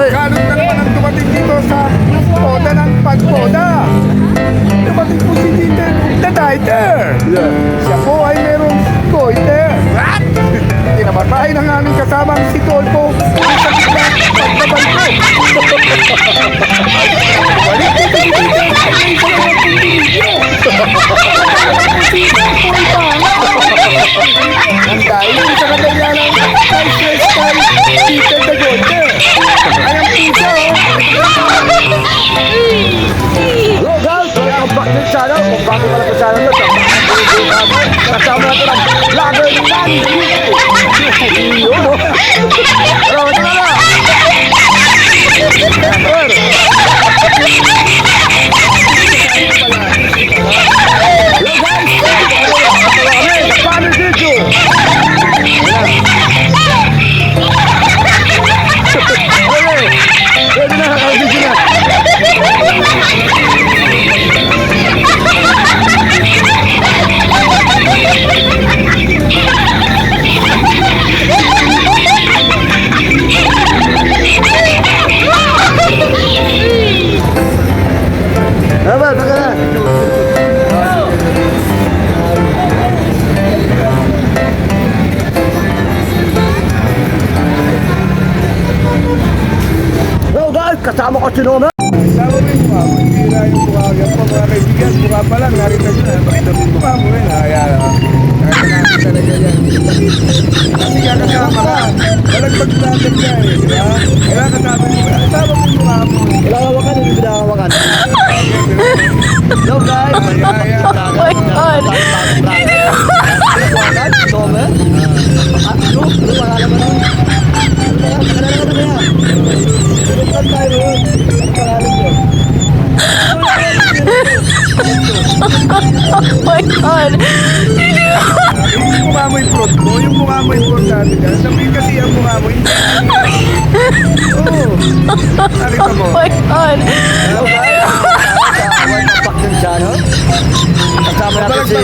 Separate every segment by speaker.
Speaker 1: Magkano na naman ang dumating dito sa poda ng pagpoda? Dumating po si Tita Dadayter. Siya po ay merong goiter. What? Tinamatay ng aming kasamang si Tolpo sa isla pagkabal ko. Balik dito si Tita ay isa na ang pindilyo. Ang dahil sa kadalyanan kay Stress kay Tita Dadayter. Ayan po siya,
Speaker 2: Hello guys! Welcome back to the channel. Kung bago ka lang sa channel nyo, kasama natin ang vlogger ni Manny. Yun o. Pero ito na na. Hello guys! Kami dito. Pwede na, nakakabidyo na. Abad, baka na. Hello guys, kasama ko si Nona.
Speaker 1: Sama mo yung mukha mo, hindi na yung mukha mo. Yan po mga kaibigan, mukha pa lang, narito nyo na. Pakita mo yung mukha mo rin. Ayan, nakakita talaga yan. Kasi kakasama ka, walang pag-vlogger ka eh, di ba? Kaya kasama mo, sama mo yung mukha mo.
Speaker 2: Pinakawakan, hindi pinakawakan. Hello guys.
Speaker 1: Ayan,
Speaker 3: Oh my God!
Speaker 2: Pinakawakan, Tome. At ano pangalan mo nun? Pangalan mo na. Pinakawakan tayo yun. Ang pangalan mo.
Speaker 3: Oh my God!
Speaker 1: yung mukha mo yung front mo, yung mukha mo yung front natin ka. Sabihin kasi ang mukha mo, hindi. Oo. Nakita mo.
Speaker 3: Oh my God!
Speaker 2: Hello guys. Welcome back to the channel. Kasama natin si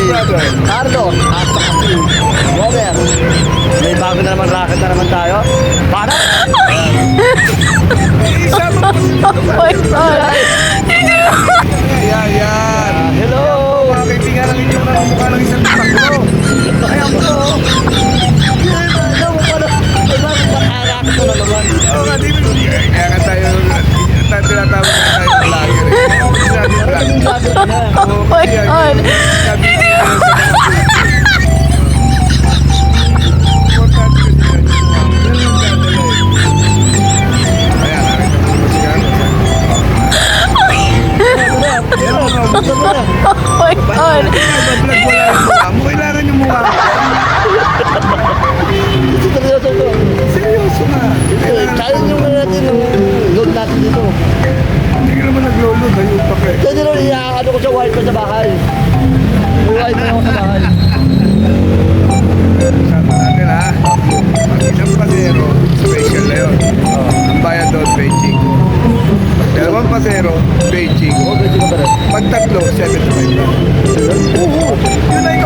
Speaker 2: Carlo at saka si Robert. May bago na naman racket na naman tayo. Para?
Speaker 1: Isama mo.
Speaker 3: Oh my God!
Speaker 1: Ayan.
Speaker 2: Hello.
Speaker 1: Mga kaibigan ng inyong namumukha ng isang takbo. Ayan po.
Speaker 2: Racket na naman.
Speaker 1: Oo nga, di ba? Kaya nga tayo, tinatawag na tayo ng vlogger eh. Sabi vlog.
Speaker 3: Oh my God!
Speaker 1: Sabi niya sa mga importante kasi yan. Yan yung dadala eh. Ayan, nakita mo ba siya?
Speaker 3: Oh my God!
Speaker 1: Vlog wala yung mukha mo. Kailangan yung mukha mo.
Speaker 2: Seryoso to.
Speaker 1: Seryoso na.
Speaker 2: Kaya nyo na natin yung load natin dito.
Speaker 1: Hindi ka naman nag-load. Ayun pa kayo.
Speaker 2: Kaya nyo iaano ko sa wife ko sa bahay. May wife ko sa bahay.
Speaker 1: Sama natin ha. Pag isang pasero, special na yun. Ang bayad doon, Beijing. Pag dalawang pasero, Beijing.
Speaker 2: Oo, pwede ka pa rin.
Speaker 1: Pag tatlo, 75. Oo. Yun ay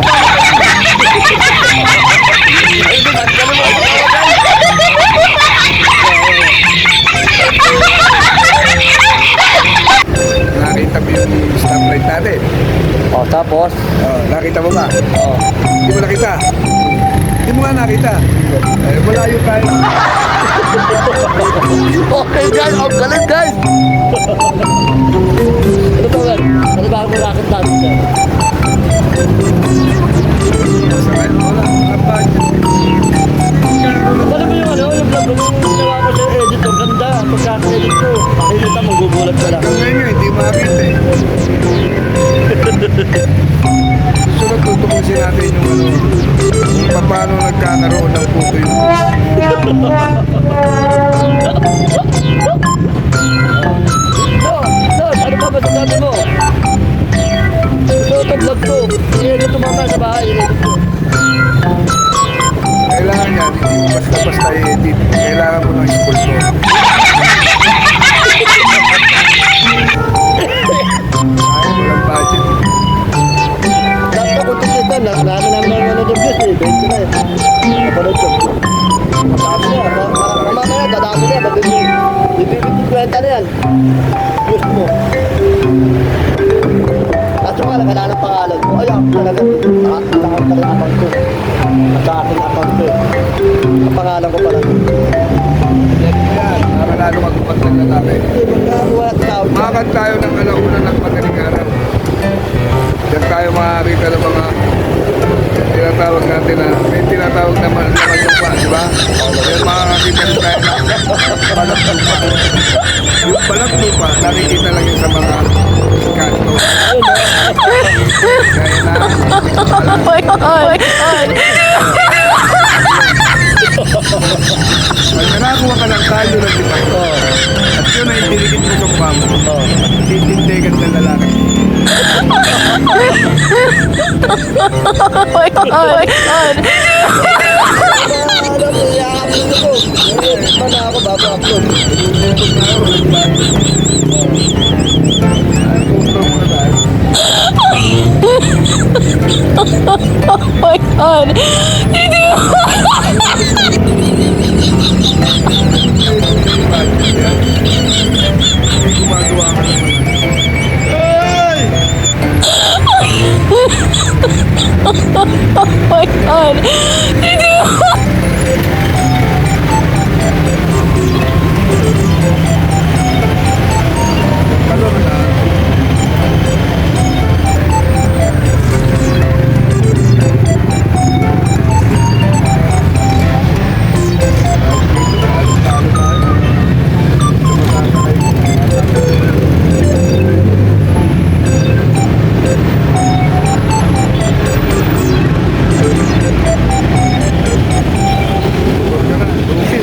Speaker 1: nakita mo yung stoplight natin.
Speaker 2: O, tapos?
Speaker 1: Nakita mo ba?
Speaker 2: O.
Speaker 1: Hindi mo nakita? Hindi mo nga nakita? Ay, malayo tayo.
Speaker 2: Okay guys, ang galing guys! Ano ba yan? Ano ba ang racket natin dyan?
Speaker 1: Wala. Ang budget.
Speaker 2: Ano ba yung ano? Yung vlog mo yung ginawa ko sa edit ko. Ganda. Pagkaka-edit ko. Makikita mo, gugulat ka lang.
Speaker 1: Hanggang ngayon, hindi makita eh. Susunod, tutukusin natin yung ano, kung paano nagkakaroon ng puto yung
Speaker 2: Ano ba ba sasabi mo? Ito vlog ko. I-edit ko mamaya sa bahay. I-edit ko.
Speaker 1: kailangan yan, hindi basta-basta i-edit. Kailangan mo ng sponsor. Ayaw mo lang budget.
Speaker 2: Dapat ako tikita. Namin namin ang mga views eh. 20 na eh. Napanood ko. Madami na. Mamaya dadami na. benta na yan. Gusto mo. At saka wala ng pangalan mo. Ay, ako talaga. Nakakita ko pala yung account ko. At sa aking account ko. Ang pangalan ko pala.
Speaker 1: Yan, para lalo magpapagdag na natin.
Speaker 2: Wala tao.
Speaker 1: Makan tayo ng alauna ng madaling araw. Diyan tayo makakita ng mga tinatawag natin na may tinatawag naman yung pa, di ba? Yan makakakita rin tayo ng balat lupa. Yung balat lupa, nakikita lang yun sa mga kanto. Dahil na,
Speaker 3: Oh my God. Oh my God.
Speaker 1: pag nakakuha ka ng tayo ng diba? At yun ay dinikit mo sa mukha mo. Titindigan ng lalaki.
Speaker 3: Oh my God. Oh my God.
Speaker 2: Alam mo, i-upload ko. Edit pa na ako bago upload.
Speaker 3: Oh my God. Hindi mo.
Speaker 1: Gumagawa ka naman.
Speaker 3: Oh my God. Hindi mo.
Speaker 1: Ano na?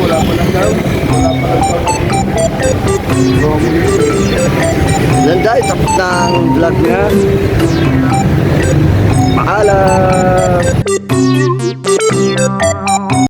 Speaker 1: Wala pa lang daw. Wala pa lang daw.
Speaker 2: Yan guys, tapos na ang vlog niya. Paalam!